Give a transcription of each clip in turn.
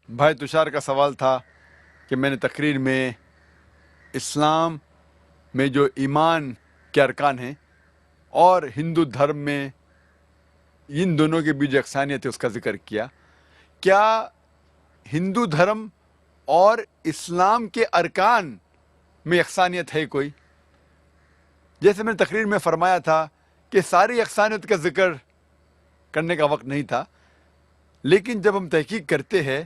بھائی تشار کا سوال تھا کہ میں نے تقریر میں اسلام میں جو ایمان کے ارکان ہیں اور ہندو دھرم میں ان دونوں کے بیچ جو یکسانیت ہے اس کا ذکر کیا. کیا ہندو دھرم اور اسلام کے ارکان میں یکسانیت ہے کوئی؟ جیسے میں نے تقریر میں فرمایا تھا کہ ساری یکسانیت کا ذکر کرنے کا وقت نہیں تھا، لیکن جب ہم تحقیق کرتے ہیں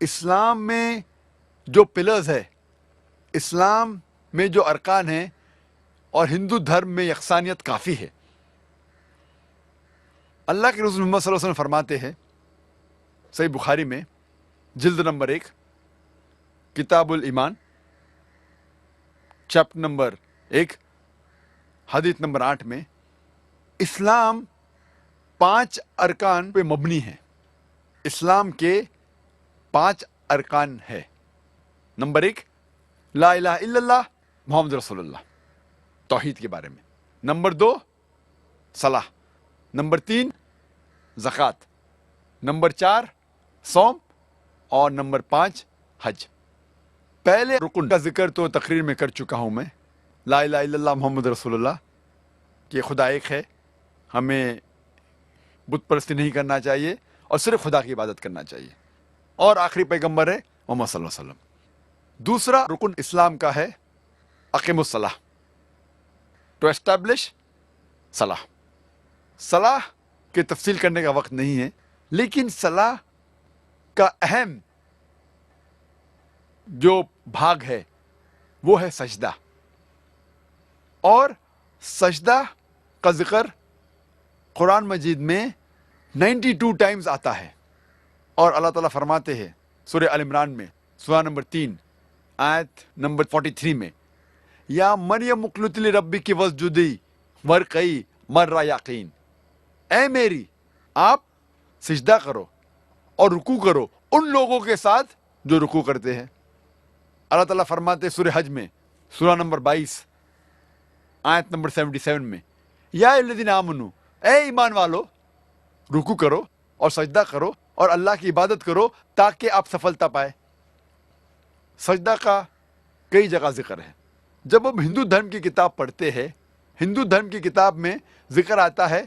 اسلام میں جو پلرز ہے، اسلام میں جو ارکان ہیں اور ہندو دھرم میں یکسانیت کافی ہے. اللہ کے رسول محمد صلی اللہ علیہ وسلم فرماتے ہیں صحیح بخاری میں جلد نمبر 1 کتاب الایمان چیپٹر نمبر 1 حدیث نمبر 8 میں اسلام 5 ارکان پہ مبنی ہے. اسلام کے 5 ارکان ہے. نمبر 1 لا الہ الا اللہ محمد رسول اللہ، توحید کے بارے میں. نمبر 2 صلاح. نمبر 3 زکوٰۃ. نمبر 4 صوم. اور نمبر 5 حج. پہلے رکن کا ذکر تو تقریر میں کر چکا ہوں میں، لا الہ الا اللہ محمد رسول اللہ، کہ خدا ایک ہے، ہمیں بت پرستی نہیں کرنا چاہیے اور صرف خدا کی عبادت کرنا چاہیے، اور آخری پیغمبر ہے محمد صلی اللہ علیہ وسلم. دوسرا رکن اسلام کا ہے اقیم الصلاح، ٹو اسٹیبلش صلاح. صلاح کی تفصیل کرنے کا وقت نہیں ہے، لیکن صلاح کا اہم جو بھاگ ہے وہ ہے سجدہ. اور سجدہ کا ذکر قرآن مجید میں 92 ٹائمز آتا ہے، اور اللہ تعالیٰ فرماتے ہیں سورہ ال عمران میں سورہ نمبر 3 آیت نمبر 43 میں، یا مریم اقنتی لربک واسجدی ورقعی مرہ یقین، اے میری آپ سجدہ کرو اور رکوع کرو ان لوگوں کے ساتھ جو رکوع کرتے ہیں. اللہ تعالیٰ فرماتے سورہ حج میں سورہ نمبر 22 آیت نمبر 77 میں، یا الذین آمنو، اے ایمان والو رکوع کرو اور سجدہ کرو اور اللہ کی عبادت کرو تاکہ آپ سفلتا پائے. سجدہ کا کئی جگہ ذکر ہے. جب ہم ہندو دھرم کی کتاب پڑھتے ہیں، ہندو دھرم کی کتاب میں ذکر آتا ہے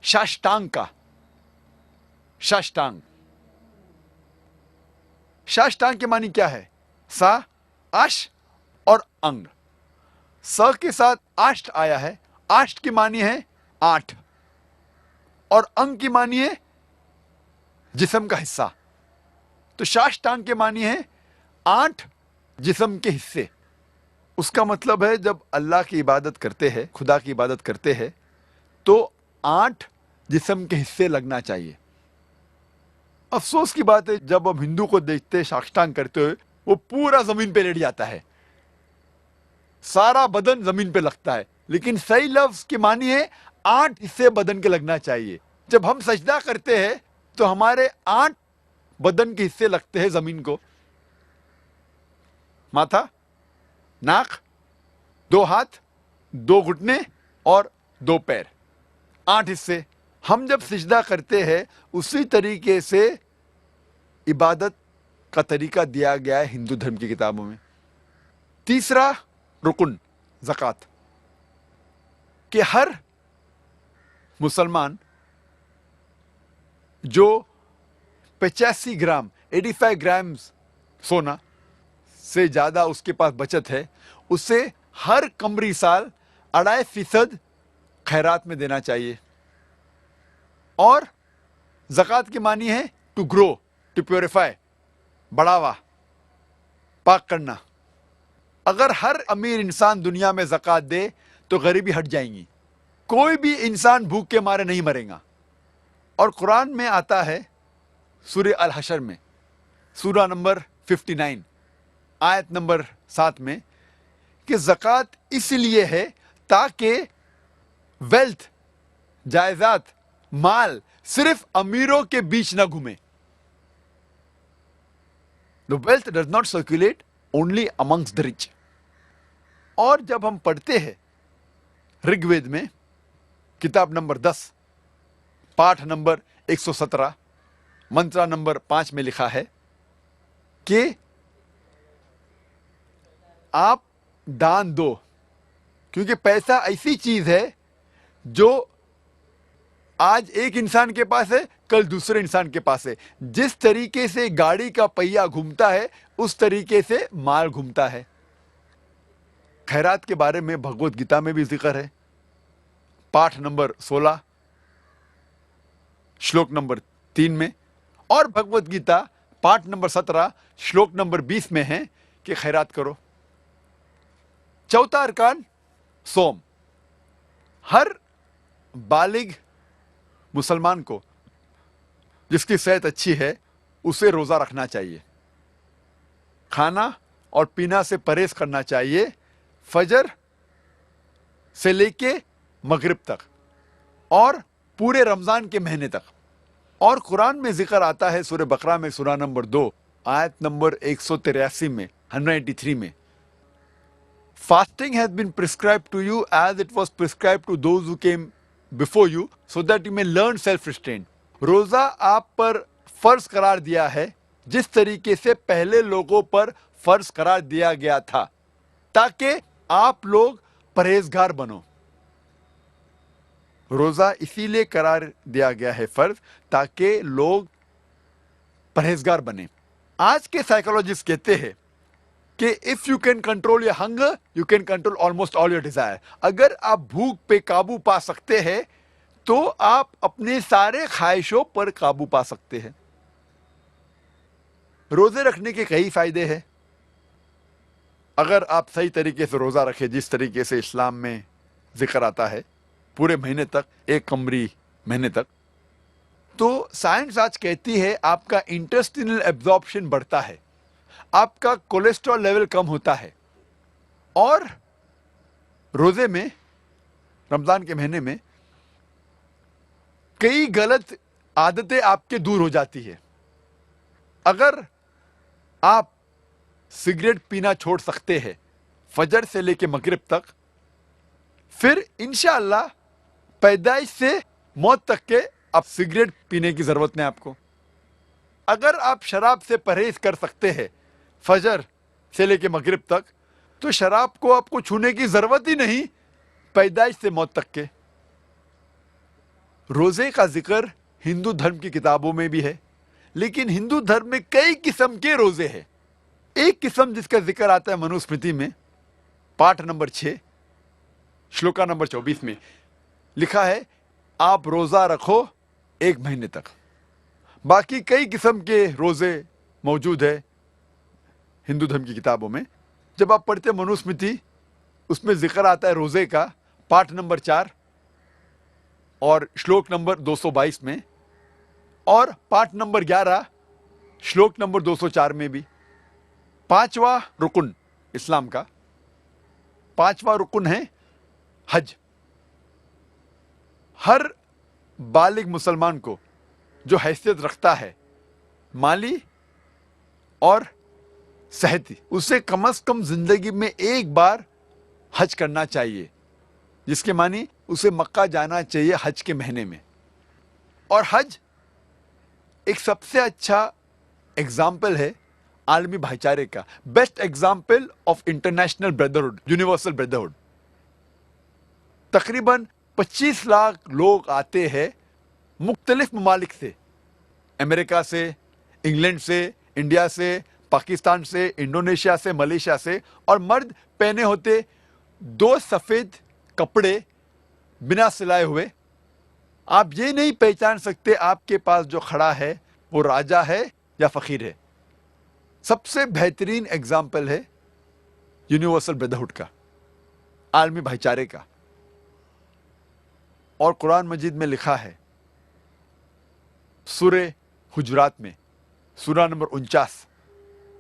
شاشٹانگ کا. شاشٹانگ، شاشٹانگ کے معنی کیا ہے؟ سا، اش اور انگ. س کے ساتھ آشٹ آیا ہے، آشٹ کی معنی ہے 8، اور انگ کی معنی ہے جسم کا حصہ. تو شاشٹانگ کے معنی ہے 8 جسم کے حصے. اس کا مطلب ہے جب اللہ کی عبادت کرتے ہیں، خدا کی عبادت کرتے ہیں، تو 8 جسم کے حصے لگنا چاہیے. افسوس کی بات ہے جب ہم ہندو کو دیکھتے شاشٹانگ کرتے ہوئے وہ پورا زمین پہ لیٹ جاتا ہے، سارا بدن زمین پہ لگتا ہے، لیکن صحیح لفظ کی معنی ہے 8 حصے بدن کے لگنا چاہیے. جب ہم سجدہ کرتے ہیں تو ہمارے 8 بدن کے حصے لگتے ہیں زمین کو: ماتھا، ناک، 2 ہاتھ، 2 گھٹنے اور 2 پیر، 8 حصے. ہم جب سجدہ کرتے ہیں اسی طریقے سے عبادت کا طریقہ دیا گیا ہے ہندو دھرم کی کتابوں میں. تیسرا رکن زکوٰۃ، کہ ہر مسلمان جو 85 گرام 85 گرامز سونا سے زیادہ اس کے پاس بچت ہے، اسے ہر قمری سال 2.5% خیرات میں دینا چاہیے. اور زکوٰۃ کی معنی ہے ٹو گرو، ٹو پیوریفائی، بڑھاوا، پاک کرنا. اگر ہر امیر انسان دنیا میں زکوٰۃ دے تو غریبی ہٹ جائیں گی، کوئی بھی انسان بھوک کے مارے نہیں مرے گا. اور قرآن میں آتا ہے سورہ الحشر میں سورہ نمبر 59 آیت نمبر 7 میں کہ زکوٰۃ اس لیے ہے تاکہ ویلتھ، جائیداد، مال صرف امیروں کے بیچ نہ گھومے. The wealth does not circulate only amongst the rich. اور جب ہم پڑھتے ہیں رگ وید میں کتاب نمبر 10 پاٹھ نمبر 117 منترا نمبر 5 میں لکھا ہے کہ آپ دان دو، کیونکہ پیسہ ایسی چیز ہے جو آج ایک انسان کے پاس ہے، کل دوسرے انسان کے پاس ہے. جس طریقے سے گاڑی کا پہیہ گھومتا ہے اس طریقے سے مال گھومتا ہے. خیرات کے بارے میں بھگوت گیتا میں بھی ذکر ہے، پاٹھ نمبر 16 شلوک نمبر 3 میں، اور بھگوت گیتا پاٹھ نمبر 17 شلوک نمبر 20 میں ہے کہ خیرات کرو. چوتھا ارکان سوم. ہر بالغ مسلمان کو جس کی صحت اچھی ہے اسے روزہ رکھنا چاہیے. کھانا اور پینا سے پرہیز کرنا چاہیے فجر سے لے کے مغرب تک اور پورے رمضان کے مہینے تک. اور قرآن میں ذکر آتا ہے سورہ بقرہ میں سورہ نمبر 2 آیت نمبر 183 میں 183 میں، Fasting has been prescribed to you as it was prescribed to those who came before you so that you may learn self-restraint. روزہ آپ پر فرض قرار دیا ہے جس طریقے سے پہلے لوگوں پر فرض قرار دیا گیا تھا تاکہ آپ لوگ پرہیزگار بنو. روزہ اسی لیے قرار دیا گیا ہے فرض تاکہ لوگ پرہیزگار بنے. آج کے سائیکولوجسٹ کہتے ہیں کہ if you can control your hunger, you can control almost all your desire. اگر آپ بھوک پہ قابو پا سکتے ہیں تو آپ اپنے سارے خواہشوں پر قابو پا سکتے ہیں. روزے رکھنے کے کئی فائدے ہیں اگر آپ صحیح طریقے سے روزہ رکھیں، جس طریقے سے اسلام میں ذکر آتا ہے پورے مہینے تک، ایک قمری مہینے تک. تو سائنس آج کہتی ہے آپ کا انٹسٹینل ایبزارپشن بڑھتا ہے، آپ کا کولیسٹرول لیول کم ہوتا ہے، اور روزے میں رمضان کے مہینے میں کئی غلط عادتیں آپ کے دور ہو جاتی ہے. اگر آپ سگریٹ پینا چھوڑ سکتے ہیں فجر سے لے کے مغرب تک، پھر انشاءاللہ پیدائش سے موت تک کے اب سگریٹ پینے کی ضرورت نہیں آپ کو. اگر آپ شراب سے پرہیز کر سکتے ہیں فجر سے لے کے مغرب تک، تو شراب کو آپ کو چھونے کی ضرورت ہی نہیں پیدائش سے موت تک کے. روزے کا ذکر ہندو دھرم کی کتابوں میں بھی ہے، لیکن ہندو دھرم میں کئی قسم کے روزے ہیں. ایک قسم جس کا ذکر آتا ہے منوسمرتی میں پاٹھ نمبر 6 شلوکا نمبر 24 میں لکھا ہے آپ روزہ رکھو ایک مہینے تک. باقی کئی قسم کے روزے موجود ہیں ہندو دھرم کی کتابوں میں. جب آپ پڑھتے منوسمرتی اس میں ذکر آتا ہے روزے کا پاٹھ نمبر 4 اور شلوک نمبر 222 میں، اور پاٹھ نمبر 11 شلوک نمبر 204 میں بھی. پانچواں رکن اسلام کا پانچواں رکن ہے حج. ہر بالغ مسلمان کو جو حیثیت رکھتا ہے مالی اور صحتی، اسے کم از کم زندگی میں ایک بار حج کرنا چاہیے، جس کے معنی اسے مکہ جانا چاہیے حج کے مہینے میں. اور حج ایک سب سے اچھا ایگزامپل ہے عالمی بھائی چارے کا، best example of international brotherhood, universal brotherhood. تقریباً 25 لاکھ لوگ آتے ہیں مختلف ممالک سے، امریکہ سے، انگلینڈ سے، انڈیا سے، پاکستان سے، انڈونیشیا سے، ملیشیا سے، اور مرد پہنے ہوتے 2 سفید کپڑے بنا سلائے ہوئے. آپ یہ نہیں پہچان سکتے آپ کے پاس جو کھڑا ہے وہ راجا ہے یا فقیر ہے. سب سے بہترین ایگزامپل ہے یونیورسل بردرہڈ کا، عالمی بھائی چارے کا. اور قرآن مجید میں لکھا ہے سورہ حجرات میں سورہ نمبر 49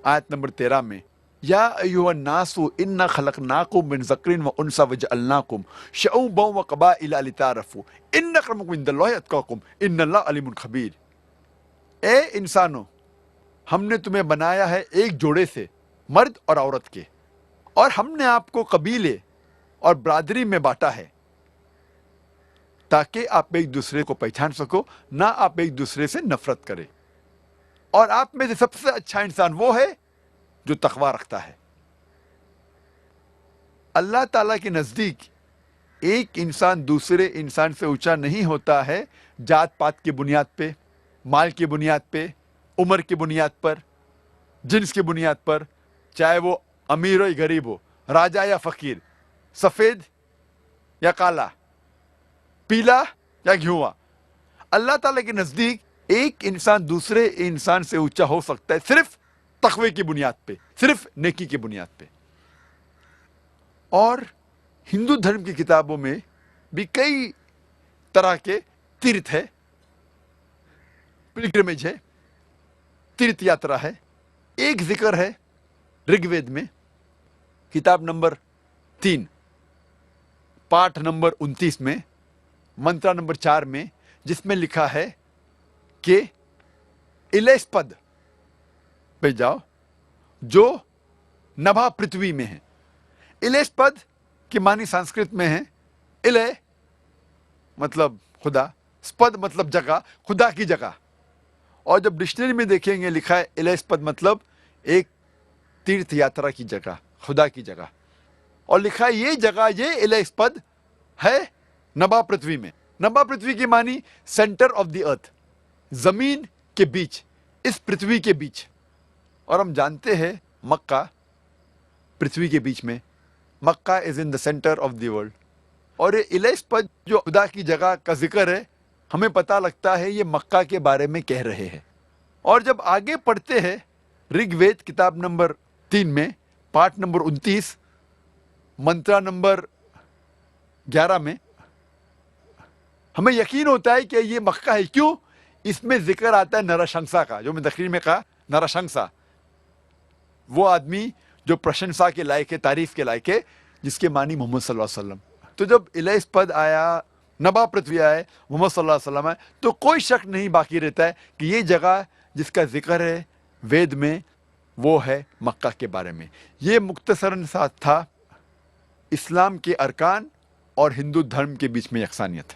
آیت نمبر 13 میں، یا ایھا الناس انا خلقناکم من ذکر و انثی وجعلناکم شعوبا وقبائل لتعارفوا ان اکرمکم عند اللہ اتقاکم ان اللہ علیم خبیر. اے انسانوں، ہم نے تمہیں بنایا ہے ایک جوڑے سے، مرد اور عورت کے، اور ہم نے آپ کو قبیلے اور برادری میں بانٹا ہے تاکہ آپ ایک دوسرے کو پہچان سکو، نہ آپ ایک دوسرے سے نفرت کریں. اور آپ میں سے سب سے اچھا انسان وہ ہے جو تقوی رکھتا ہے. اللہ تعالیٰ کے نزدیک ایک انسان دوسرے انسان سے اونچا نہیں ہوتا ہے جات پات کی بنیاد پہ، مال کی بنیاد پہ، عمر کی بنیاد پر، جنس کی بنیاد پر، چاہے وہ امیر ہو یا غریب ہو، راجا یا فقیر، سفید یا کالا، پیلا یا گھیواں. اللہ تعالیٰ کے نزدیک ایک انسان دوسرے انسان سے اونچا ہو سکتا ہے صرف تقوی کی بنیاد پہ، صرف نیکی کی بنیاد پہ. اور ہندو دھرم کی کتابوں میں بھی کئی طرح کے تیرتھ ہے، پلگرمیج ہے، تیرتھ یاترا ہے. ایک ذکر ہے رگ وید میں، کتاب نمبر 3، پاٹھ نمبر 29 میں، منترا نمبر 4 میں، جس میں لکھا ہے کہ الیس پد پہ جاؤ جو نبھا پرتھوی میں ہے. الیس پد کی معنی سنسکرت میں ہے الے مطلب خدا، سپد مطلب جگہ، خدا کی جگہ. اور جب ڈکشنری میں دیکھیں گے لکھا ہے الیس پد مطلب ایک تیرتھ یاترا کی جگہ، خدا کی جگہ. اور لکھا ہے یہ جگہ، یہ الیس پد ہے نبھا پرتھوی میں. نبھا پرتھوی کی معنی سینٹر آف دی ارتھ، زمین کے بیچ، اس پرتھوی کے بیچ. اور ہم جانتے ہیں مکہ پرتھوی کے بیچ میں، مکہ از ان دا سینٹر آف دی ورلڈ. اور یہ الیس پد جو خدا کی جگہ کا ذکر ہے، ہمیں پتہ لگتا ہے یہ مکہ کے بارے میں کہہ رہے ہیں. اور جب آگے پڑھتے ہیں رگ وید کتاب نمبر 3 میں، پاٹھ نمبر 29، منترا نمبر 11 میں، ہمیں یقین ہوتا ہے کہ یہ مکہ ہے. کیوں؟ اس میں ذکر آتا ہے نرشنسا کا، جو میں تقریر میں کہا نرشنسا، وہ آدمی جو پرشنسا کے لائق ہے، تعریف کے لائق ہے، جس کے معنی محمد صلی اللہ علیہ وسلم. تو جب الیس پد آیا، نبھا پرتھوی آئے، محمد صلی اللہ علیہ وسلم آئے، تو کوئی شک نہیں باقی رہتا ہے کہ یہ جگہ جس کا ذکر ہے وید میں وہ ہے مکہ کے بارے میں. یہ مختصراً ساتھ تھا اسلام کے ارکان اور ہندو دھرم کے بیچ میں یکسانیت.